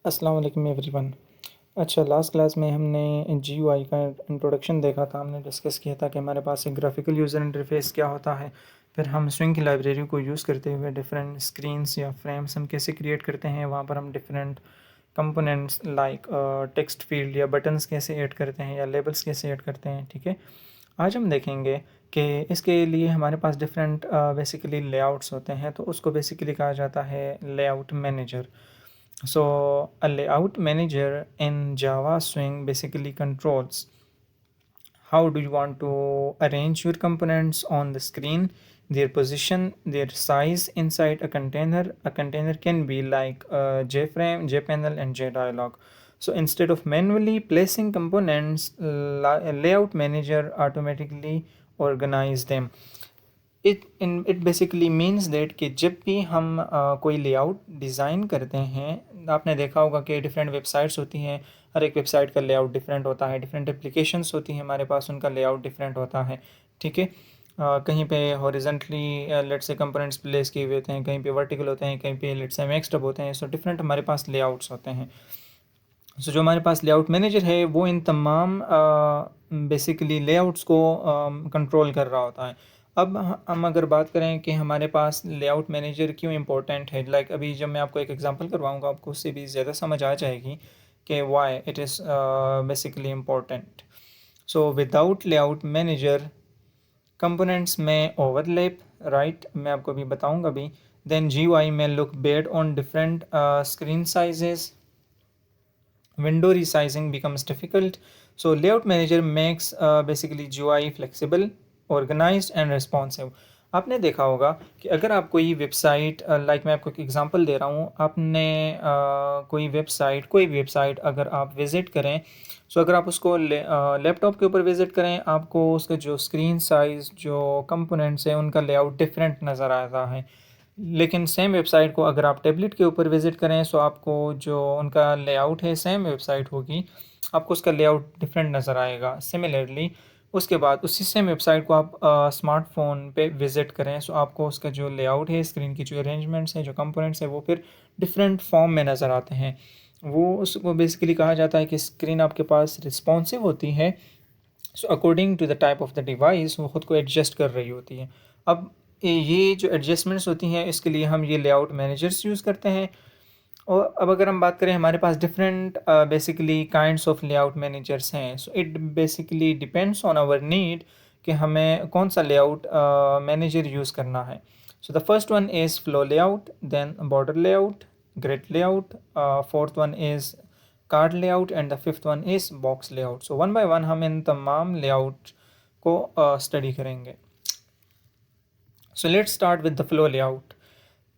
अस्सलाम वालेकुम एवरीवन। अच्छा, लास्ट क्लास में हमने जीयूआई का इंट्रोडक्शन देखा था। हमने डिस्कस किया था कि हमारे पास एक ग्राफिकल यूज़र इंटरफेस क्या होता है। फिर हम स्विंग की लाइब्रेरी को यूज़ करते हुए डिफरेंट स्क्रीन्स या फ्रेम्स हम कैसे क्रिएट करते हैं। वहाँ पर हम different components like text field या बटन्स कैसे ऐड करते हैं या लेबल्स कैसे ऐड करते हैं। ठीक है, आज हम देखेंगे कि इसके लिए हमारे पास डिफरेंट बेसिकली लेआउट्स होते हैं, तो उसको बेसिकली कहा जाता है layout manager. So a layout manager in Java Swing basically controls how do you want to arrange your components on the screen, their position, their size inside a container. A container can be like a JFrame, JPanel, and JDialog. So instead of manually placing components, layout manager automatically organize them. It basically means that कि जब भी हम कोई layout design करते हैं, आपने देखा होगा कि डिफरेंट वेबसाइट्स होती हैं। हर एक वेबसाइट का लेआउट डिफरेंट होता है। डिफरेंट एप्लीकेशंस होती हैं हमारे पास, उनका लेआउट डिफरेंट होता है। ठीक है, कहीं पे horizontally let's say components place किए हुए होते हैं, कहीं पे वर्टिकल होते हैं, कहीं पे लेट्स से मैक्स्ड अप होते हैं। सो डिफरेंट हमारे पास लेआउट्स होते हैं। सो जो हमारे पास लेआउट मैनेजर है वो इन तमाम बेसिकली लेआउट्स को कंट्रोल कर रहा होता है। अब हम अगर बात करें कि हमारे पास लेआउट मैनेजर क्यों इम्पोर्टेंट है, लाइक अभी जब मैं आपको एक एग्जांपल करवाऊंगा आपको उससे भी ज़्यादा समझ आ जाएगी कि why it is basically important. So without layout manager components में ओवरलैप, राइट, मैं आपको अभी बताऊंगा भी। देन जीयूआई में look bed on different screen sizes, window resizing becomes difficult. So layout manager makes basically GUI flexible, organized and responsive. आपने देखा होगा कि अगर आप कोई वेबसाइट, लाइक मैं आपको एक एग्जांपल दे रहा हूँ, आपने कोई भी वेबसाइट अगर आप विज़िट करें, सो अगर आप उसको लैपटॉप के ऊपर विज़िट करें, आपको उसका जो स्क्रीन साइज़, जो कंपोनेंट्स हैं, उनका लेआउट डिफरेंट नज़र आता है। लेकिन सेम वेबसाइट को अगर आप टैबलेट के ऊपर विज़िट करें, सो आपको जो उनका लेआउट है सेम वेबसाइट होगी, आपको उसका लेआउट डिफरेंट नज़र आएगा। सिमिलरली उसके बाद उसी सेम वेबसाइट को आप स्मार्टफोन पे विज़िट करें, सो आपको उसका जो लेआउट है, स्क्रीन की जो अरेंजमेंट्स हैं, जो कंपोनेंट्स हैं, वो फिर डिफरेंट फॉर्म में नज़र आते हैं। वो उसको बेसिकली कहा जाता है कि स्क्रीन आपके पास रिस्पॉन्सिव होती है। So according to the type of the device वो ख़ुद को एडजस्ट कर रही होती है। अब ये जो एडजस्टमेंट्स होती हैं, इसके लिए हम ये लेआउट मैनेजर्स यूज़ करते हैं। और अब अगर हम बात करें, हमारे पास different basically kinds of layout managers हैं। So it basically depends on our need कि हमें कौन सा लेआउट मैनेजर यूज़ करना है। So the first one is flow layout, then border layout, grid layout, fourth one is card layout and the fifth one is box layout. So one by one हम इन तमाम layout को study करेंगे। So let's start with the flow layout.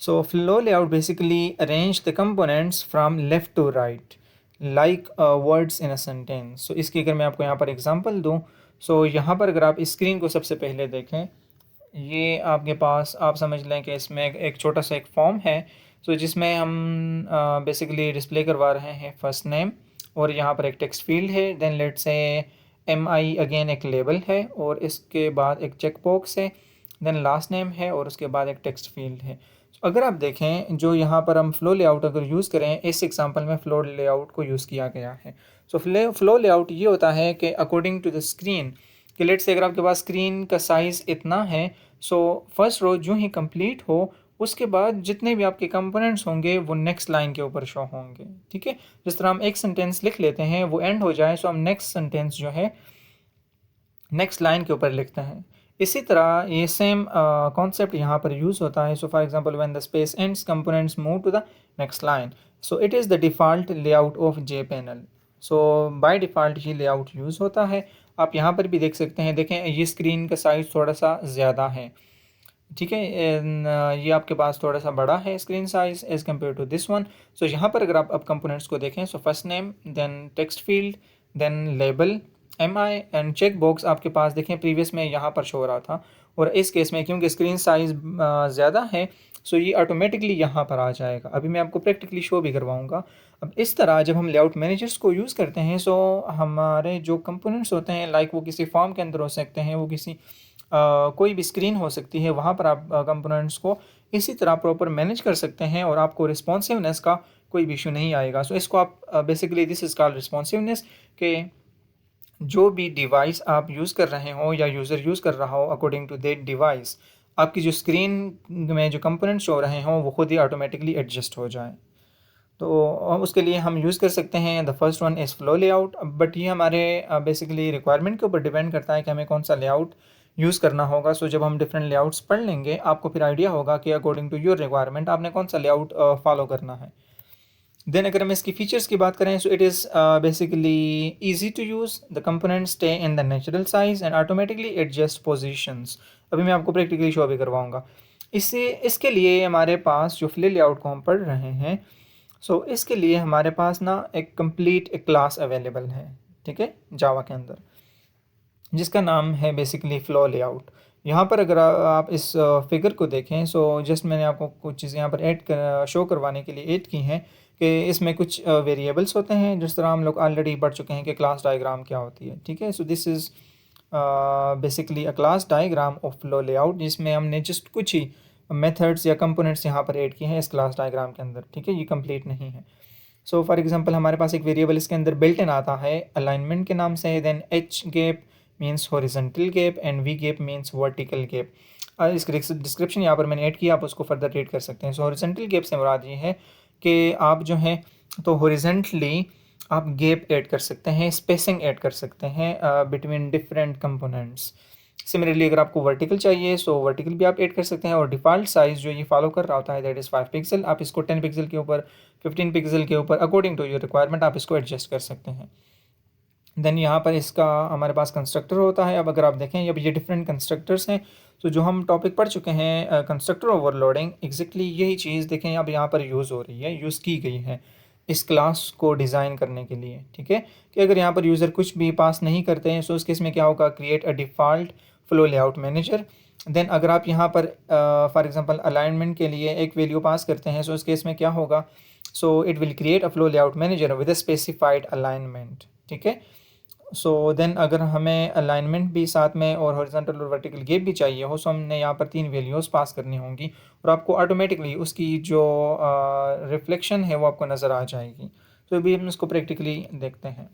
So flow layout basically arrange the components from left to right like words in a sentence. So इसकी अगर मैं आपको यहाँ पर एग्जांपल दूँ, सो यहाँ पर अगर आप स्क्रीन को सबसे पहले देखें, ये आपके पास आप समझ लें कि इसमें एक छोटा सा एक फॉर्म है। सो जिसमें हम बेसिकली डिस्प्ले करवा रहे हैं फर्स्ट नेम, और यहाँ पर एक टेक्स्ट फील्ड है। Then let's say MI again एक लेबल है, और इसके बाद एक चेक बॉक्स है। देन लास्ट नेम है, और उसके बाद एक टेक्स्ट फील्ड है। अगर आप देखें, जो यहाँ पर हम फ्लो लेआउट अगर यूज़ करें, इस एग्जांपल में फ्लो लेआउट को यूज़ किया गया है। सो फ्लो लेआउट ये होता है कि अकॉर्डिंग टू द स्क्रीन, कि लेट्स से अगर आपके पास स्क्रीन का साइज़ इतना है, सो फर्स्ट रो जो ही कंप्लीट हो, उसके बाद जितने भी आपके कंपोनेंट्स होंगे वो नेक्स्ट लाइन के ऊपर शो होंगे। ठीक है, जिस तरह हम एक सेंटेंस लिख लेते हैं, वो एंड हो जाए, सो हम नेक्स्ट सेंटेंस जो है नेक्स्ट लाइन के ऊपर लिखते हैं। इसी तरह ये सेम कॉन्सेप्ट यहाँ पर यूज़ होता है। So for example when the space ends components move to the next line, so it is the default layout of J panel. So by default ये लेआउट यूज़ होता है। आप यहाँ पर भी देख सकते हैं, देखें ये स्क्रीन का साइज़ थोड़ा सा ज़्यादा है। ठीक है, ये आपके पास थोड़ा सा बड़ा है screen size as compare to this one. So यहाँ पर अगर आप अब कंपोनेंट्स को देखें, so first name, then text field, then label, MI and check box आपके पास देखें प्रीवियस में यहाँ पर शो हो रहा था, और इस केस में क्योंकि स्क्रीन साइज़ ज़्यादा है, सो ये ऑटोमेटिकली यहाँ पर आ जाएगा। अभी मैं आपको प्रैक्टिकली शो भी करवाऊँगा। अब इस तरह जब हम लेआउट मैनेजर्स को यूज़ करते हैं, सो हमारे जो कंपोनेंट्स होते हैं, लाइक वो किसी फॉर्म के अंदर हो सकते हैं, वो किसी कोई भी स्क्रीन हो सकती है, वहाँ पर आप कंपोनेंट्स को इसी तरह प्रॉपर मैनेज कर सकते हैं और आपको रिस्पॉन्सिवनेस का कोई भी इशू नहीं आएगा। सो इसको आप basically this is called responsiveness, कि जो भी डिवाइस आप यूज़ कर रहे हो या यूज़र यूज़ कर रहा हो अकॉर्डिंग टू दैट डिवाइस, आपकी जो स्क्रीन में जो कंपोनेंट्स शो रहे हों वो खुद ही ऑटोमेटिकली एडजस्ट हो जाए। तो उसके लिए हम यूज़ कर सकते हैं the first one is flow layout. But ये हमारे बेसिकली रिक्वायरमेंट के ऊपर डिपेंड करता है कि हमें कौन सा लेआउट यूज़ करना होगा। सो जब हम डिफरेंट लेआउट्स पढ़ लेंगे आपको फिर आइडिया होगा कि अकॉर्डिंग टू योर रिक्वायरमेंट आपने कौन सा लेआउट फॉलो करना है। देन अगर हम इसकी फीचर्स की बात करें, so it is basically easy to use, the components stay in the natural size and automatically adjust positions. अभी मैं आपको प्रैक्टिकली शो भी करवाऊंगा। इसके लिए हमारे पास जो फ्लो लेआउट को हम पढ़ रहे हैं, सो इसके लिए हमारे पास ना एक कंप्लीट एक क्लास अवेलेबल है, ठीक है, जावा के अंदर, जिसका नाम है बेसिकली फ्लो लेआउट। यहाँ पर अगर आप इस फिगर को देखें, सो जस्ट मैंने आपको कुछ चीज़ें यहाँ पर शो करवाने के लिए ऐड की हैं कि इसमें कुछ वेरिएबल्स होते हैं, जिस तरह हम लोग ऑलरेडी पढ़ चुके हैं कि क्लास डायग्राम क्या होती है, ठीक है। सो this is basically a class diagram of flow layout, जिसमें हमने जस्ट कुछ ही मेथड्स या कंपोनेंट्स यहाँ पर ऐड किए हैं इस क्लास डायग्राम के अंदर, ठीक है, ये कंप्लीट नहीं है। सो फॉर एग्जांपल हमारे पास एक वेरिएबल इसके अंदर बिल्ट इन आता है अलाइनमेंट के नाम से, then H gap means horizontal gap and V gap means vertical gap. इसका डिस्क्रिप्शन यहाँ पर मैंने ऐड किया, आप उसको फर्दर रीड कर सकते हैं। सो हॉरिजॉन्टल गैप से मुराद ये है कि आप जो है तो हॉरिजॉन्टली आप गैप ऐड कर सकते हैं, स्पेसिंग ऐड कर सकते हैं बिटवीन डिफरेंट कंपोनेंट्स। सिमिलरली अगर आपको वर्टिकल चाहिए सो वर्टिकल भी आप ऐड कर सकते हैं, और डिफ़ॉल्ट साइज़ जो ये फॉलो कर रहा होता है दैट इज़ 5 पिक्सल। आप इसको 10 पिक्सल के ऊपर, 15 पिक्सल के ऊपर अकॉर्डिंग टू योर रिक्वायरमेंट आप इसको एडजस्ट कर सकते हैं। देन यहाँ पर इसका हमारे पास कंस्ट्रक्टर होता है। अब अगर आप देखें अब ये डिफरेंट कंस्ट्रक्टर्स हैं, तो जो हम टॉपिक पढ़ चुके हैं कंस्ट्रक्टर ओवरलोडिंग, एग्जैक्टली यही चीज़ देखें अब यहाँ पर यूज़ हो रही है, यूज़ की गई है इस क्लास को डिज़ाइन करने के लिए, ठीक है। कि अगर यहाँ पर यूज़र कुछ भी पास नहीं करते हैं, सो उस केस में क्या होगा, create a default flow layout manager. Then अगर आप यहाँ पर फॉर एग्जांपल अलाइनमेंट के लिए एक वैल्यू पास करते हैं, सो उस केस में क्या होगा, so it will create a flow layout manager with a specified alignment, ठीक है। सो देन अगर हमें अलाइनमेंट भी साथ में और हॉरिजॉन्टल और वर्टिकल गैप भी चाहिए हो, सो हमने यहाँ पर 3 वैल्यूज़ पास करनी होंगी और आपको ऑटोमेटिकली उसकी जो रिफ्लेक्शन है वो आपको नज़र आ जाएगी। तो अभी हम इसको प्रैक्टिकली देखते हैं।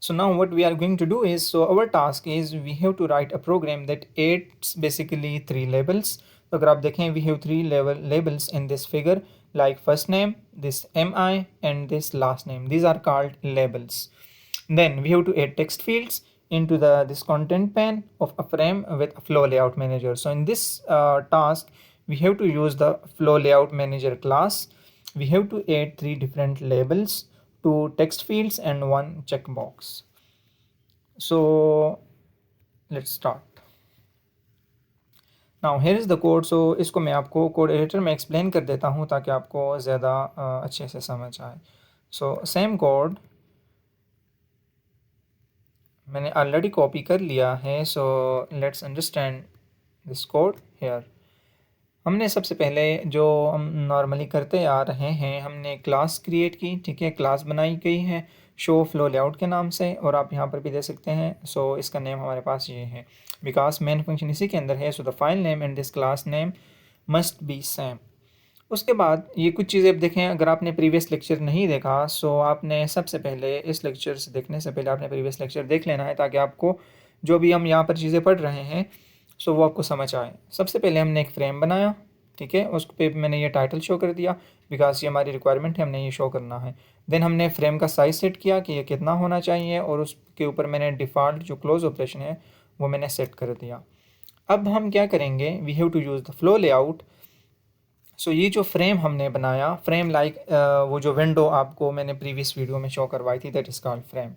So now what we are going to do is, so our task is we have to write a program that adds basically 3 labels. तो अगर आप देखें we have 3 labels in this figure, like first name, this mi and this last name. These are called labels. Then we have to add text fields into this content pane of a frame with a flow layout manager. So in this task we have to use the flow layout manager class. We have to add 3 different labels, 2 text fields and 1 checkbox. So let's start. Now here is the code. So इसको मैं आपको code editor में explain कर देता हूँ ताकि आपको ज़्यादा अच्छे से समझ आए। So सेम कोड मैंने ऑलरेडी कॉपी कर लिया है। So let's understand this code here. हमने सबसे पहले जो हम नॉर्मली करते आ रहे हैं, हमने क्लास क्रिएट की, ठीक है, क्लास बनाई गई है शो फ्लो लेआउट के नाम से, और आप यहाँ पर भी दे सकते हैं। सो इसका नेम हमारे पास ये है बिकॉज मेन फंक्शन इसी के अंदर है। So the file name and this class name must be same. उसके बाद ये कुछ चीज़ें अब देखें, अगर आपने प्रीवियस लेक्चर नहीं देखा, सो आपने सबसे पहले इस लेक्चर से देखने से पहले आपने प्रीवियस लेक्चर देख लेना है ताकि आपको जो भी हम यहाँ पर चीज़ें पढ़ रहे हैं सो वो आपको समझ आए। सबसे पहले हमने एक फ्रेम बनाया, ठीक है, उस पर मैंने ये टाइटल शो कर दिया बिकॉज ये हमारी रिक्वायरमेंट है, हमने ये शो करना है। देन हमने फ्रेम का साइज़ सेट किया कि ये कितना होना चाहिए, और उसके ऊपर मैंने डिफ़ॉल्ट जो क्लोज ऑपरेशन है वो मैंने सेट कर दिया। अब हम क्या करेंगे, we have to use the flow layout. So ये जो फ्रेम हमने बनाया, फ्रेम लाइक वो जो विंडो आपको मैंने प्रीवियस वीडियो में शो करवाई थी, that is called frame.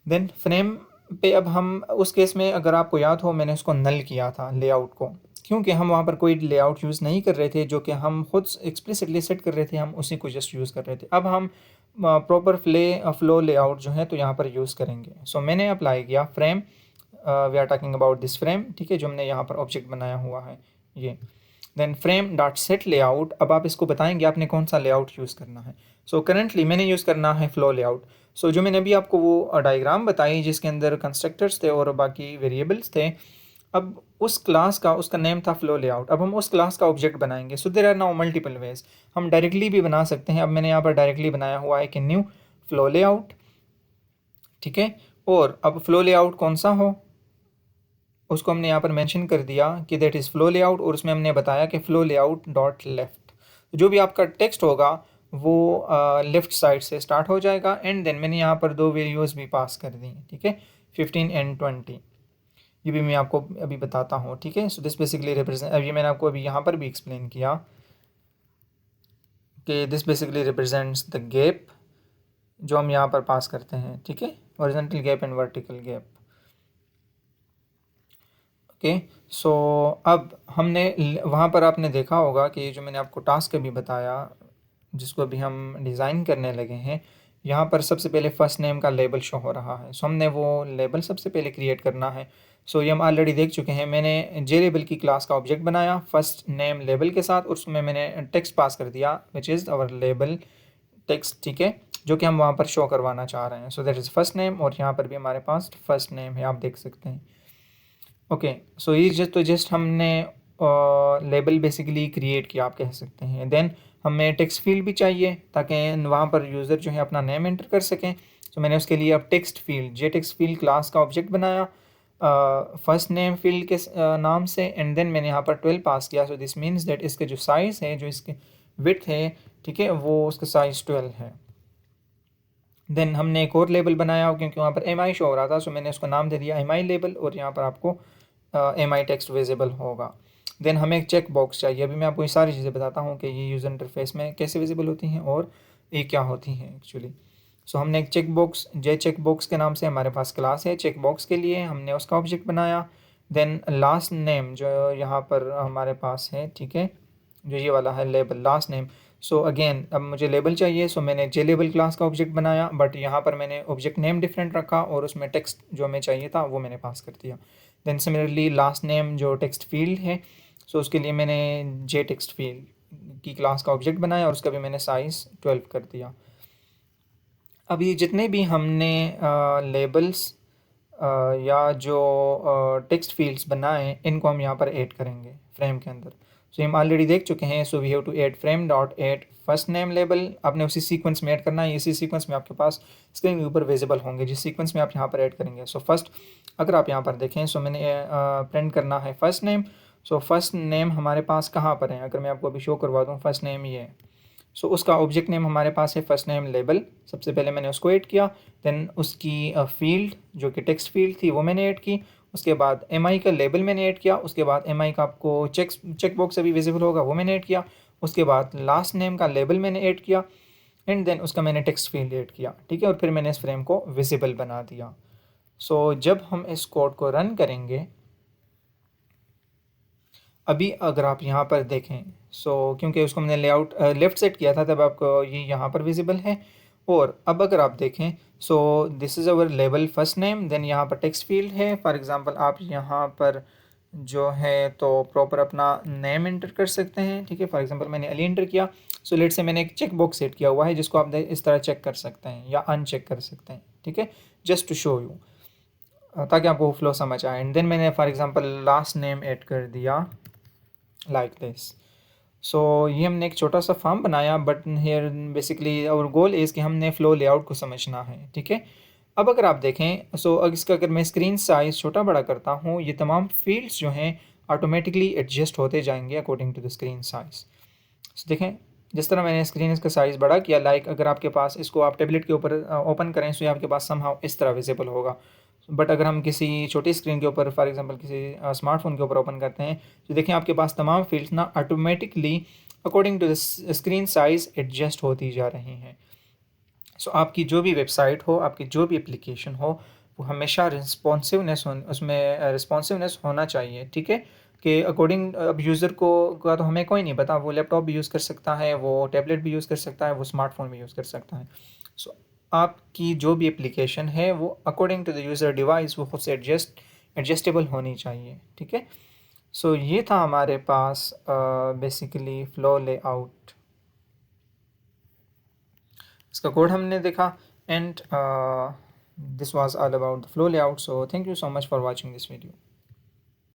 Then frame पे अब हम उस केस में अगर आपको याद हो मैंने उसको नल किया था लेआउट को, क्योंकि हम वहाँ पर कोई लेआउट यूज़ नहीं कर रहे थे जो कि हम खुद एक्सप्लिसिटली सेट कर रहे थे, हम उसी को जस्ट यूज़ कर रहे थे। अब हम प्रॉपर फ्लो लेआउट जो है तो यहाँ पर यूज़ करेंगे। सो मैंने अप्लाई किया frame, we are talking about this frame, ठीक है, जो हमने यहाँ पर ऑब्जेक्ट बनाया हुआ है ये। Then frame dot set layout, अब आप इसको बताएंगे आपने कौन सा लेआउट यूज़ करना है। सो करेंटली मैंने यूज़ करना है फ्लो लेआउट। सो जो मैंने अभी आपको वो डायग्राम बताई जिसके अंदर कंस्ट्रक्टर्स थे और बाकी वेरिएबल्स थे, अब उस क्लास का उसका नेम था फ्लो लेआउट, अब हम उस क्लास का ऑब्जेक्ट बनाएंगे। So there are now multiple ways, हम डायरेक्टली भी बना सकते हैं। अब मैंने यहाँ पर डायरेक्टली बनाया हुआ है कि न्यू फ्लो लेआउट, ठीक है। और अब फ्लो लेआउट कौन सा हो उसको हमने यहाँ पर मेंशन कर दिया कि दैट इज़ फ्लो लेआउट, और उसमें हमने बताया कि फ्लो लेआउट डॉट लेफ्ट, जो भी आपका टेक्स्ट होगा वो लेफ़्ट साइड से स्टार्ट हो जाएगा। एंड देन मैंने यहाँ पर दो वैल्यूज़ भी पास कर दी, ठीक है, 15 एंड 20। ये भी मैं आपको अभी बताता हूँ, ठीक है। सो दिस बेसिकली रिप्रेजेंट, अब ये मैंने आपको अभी यहाँ पर भी एक्सप्लेन किया कि this basically represents the gap जो हम यहाँ पर पास करते हैं, ठीक है, horizontal gap and vertical gap. Okay, so अब हमने वहाँ पर आपने देखा होगा कि जो मैंने आपको टास्क अभी बताया जिसको अभी हम डिज़ाइन करने लगे हैं, यहाँ पर सबसे पहले फ़र्स्ट नेम का लेबल शो हो रहा है। सो हमने वो लेबल सबसे पहले क्रिएट करना है। सो ये हम ऑलरेडी देख चुके हैं। मैंने जे लेबल की क्लास का ऑब्जेक्ट बनाया फर्स्ट नेम लेबल के साथ, उसमें मैंने टेक्स्ट पास कर दिया which is our label text, ठीक है, जो कि हम वहाँ पर शो करवाना चाह रहे हैं। So that is first name, और यहाँ पर भी हमारे पास फर्स्ट नेम है, आप देख सकते हैं। ओके, सो ये जस्ट हमने लेबल बेसिकली क्रिएट किया, आप कह सकते हैं। देन हमें टेक्स्ट फील्ड भी चाहिए ताकि वहाँ पर यूज़र जो है अपना नेम एंटर कर सकें। सो मैंने उसके लिए अब टेक्स्ट फील्ड, जे टेक्स्ट फील्ड क्लास का ऑब्जेक्ट बनाया फर्स्ट नेम फील्ड के नाम से, एंड देन मैंने यहाँ पर 12 पास किया। सो दिस मीन्स दैट इसके जो साइज़ है, जो इसके विड्थ है, ठीक है, वो उसका साइज़ 12 है। देन हमने एक और लेबल बनाया क्योंकि वहाँ पर MI शो हो रहा था, सो मैंने उसको नाम दे दिया MI लेबल, और यहाँ पर आपको MI टेक्स्ट विजिबल होगा। देन हमें एक चेक बॉक्स चाहिए। अभी मैं आपको ये सारी चीज़ें बताता हूँ कि ये यूज़र इंटरफेस में कैसे विजिबल होती हैं और ये क्या होती हैं एक्चुअली। सो हमने एक चेक बॉक्स, जे चेक बॉक्स के नाम से हमारे पास क्लास है चेक बॉक्स के लिए, हमने उसका ऑब्जेक्ट बनाया। देन लास्ट नेम जो यहाँ पर हमारे पास है, ठीक है, जो ये वाला है label last name. So again अब मुझे लेबल चाहिए, सो मैंने जे लेबल क्लास का ऑब्जेक्ट बनाया, बट यहाँ पर मैंने ऑब्जेक्ट नेम डिफरेंट रखा और उसमें टेक्स्ट जो हमें चाहिए था वो मैंने पास कर दिया। देन सिमिलरली लास्ट नेम जो टेक्स्ट फील्ड है, सो उसके लिए मैंने जे टेक्स्ट फील्ड की क्लास का ऑब्जेक्ट बनाया और उसका भी मैंने साइज़ 12 कर दिया। अभी जितने भी हमने लेबल्स या जो टेक्स्ट फील्ड्स बनाए इनको हम यहाँ पर ऐड करेंगे फ्रेम के अंदर। सो हम ऑलरेडी देख चुके हैं। So we have to add frame dot add first name label, आपने उसी सीक्वेंस में ऐड करना है। इसी सीक्वेंस में आपके पास स्क्रीन के ऊपर विजिबल होंगे जिस सीक्वेंस में आप यहाँ पर ऐड करेंगे। सो फर्स्ट अगर आप यहाँ पर देखें, सो मैंने प्रिंट करना है फर्स्ट नेम। सो फर्स्ट नेम हमारे पास कहाँ पर है, अगर मैं आपको अभी शो करवा दूँ, फर्स्ट नेम ये है। सो उसका ऑब्जेक्ट नेम हमारे पास है फर्स्ट नेम लेबल, सबसे पहले मैंने उसको ऐड किया। देन उसकी फील्ड जो कि टेक्स्ट फील्ड थी वो मैंने ऐड की। उसके बाद MI का लेबल मैंने ऐड किया। उसके बाद MI का आपको चेक बॉक्स अभी विजिबल होगा वो मैंने ऐड किया। उसके बाद लास्ट नेम का लेबल मैंने ऐड किया, एंड देन उसका मैंने टेक्स्ट फील्ड ऐड किया, ठीक है, और फिर मैंने इस फ्रेम को विजिबल बना दिया। सो जब हम इस कोड को रन करेंगे, अभी अगर आप यहाँ पर देखें, सो क्योंकि उसको मैंने लेआउट लेफ़्ट सेट किया था तब आपको ये यहाँ पर विजिबल है। और अब अगर आप देखें, so this is our label first name, then यहाँ पर टेक्स्ट फील्ड है। फॉर एग्जांपल आप यहाँ पर जो है तो प्रॉपर अपना नेम एंटर कर सकते हैं, ठीक है। फॉर एग्जांपल मैंने अली एंटर किया। सो लेट से मैंने एक चेक बॉक्स सेट किया हुआ है जिसको आप इस तरह चेक कर सकते हैं या अनचेक कर सकते हैं, ठीक है, जस्ट टू शो यू, ताकि आपको फ्लो समझ आए। एंड देन मैंने for example last name add कर दिया लाइक दिस। सो ये हमने एक छोटा सा फॉर्म बनाया, but here basically our goal is कि हमने फ़्लो लेआउट को समझना है, ठीक है। अब अगर आप देखें, सो इसका अगर मैं स्क्रीन साइज़ छोटा बड़ा करता हूँ, ये तमाम फील्ड्स जो हैं ऑटोमेटिकली एडजस्ट होते जाएंगे according to the screen size. देखें जिस तरह मैंने स्क्रीन इसका साइज़ बड़ा किया, लाइक अगर आपके पास इसको आप टैबलेट के ऊपर ओपन करें, सो ये आपके पास समहाउ इस तरह विजिबल होगा। बट अगर हम किसी छोटी स्क्रीन के ऊपर, फॉर एग्जांपल किसी स्मार्टफोन के ऊपर ओपन करते हैं, तो देखें आपके पास तमाम फील्ड्स ना automatically according to the screen size adjust होती जा रही हैं। सो आपकी जो भी वेबसाइट हो, आपकी जो भी एप्लीकेशन हो, वो हमेशा उसमें रिस्पॉन्सिवनेस होना चाहिए, ठीक है, कि अकॉर्डिंग अब यूज़र को का तो हमें कोई नहीं पता, वो लैपटॉप भी यूज़ कर सकता है, वो टैबलेट भी यूज़ कर सकता है, वो स्मार्टफोन भी यूज़ कर सकता है। सो आपकी जो भी एप्लीकेशन है वो according to the user device वो खुद से एडजस्टेबल होनी चाहिए, ठीक है। सो ये था हमारे पास बेसिकली फ़्लो लेआउट, इसका कोड हमने देखा। And this was all about the flow layout. So thank you so much for watching this video.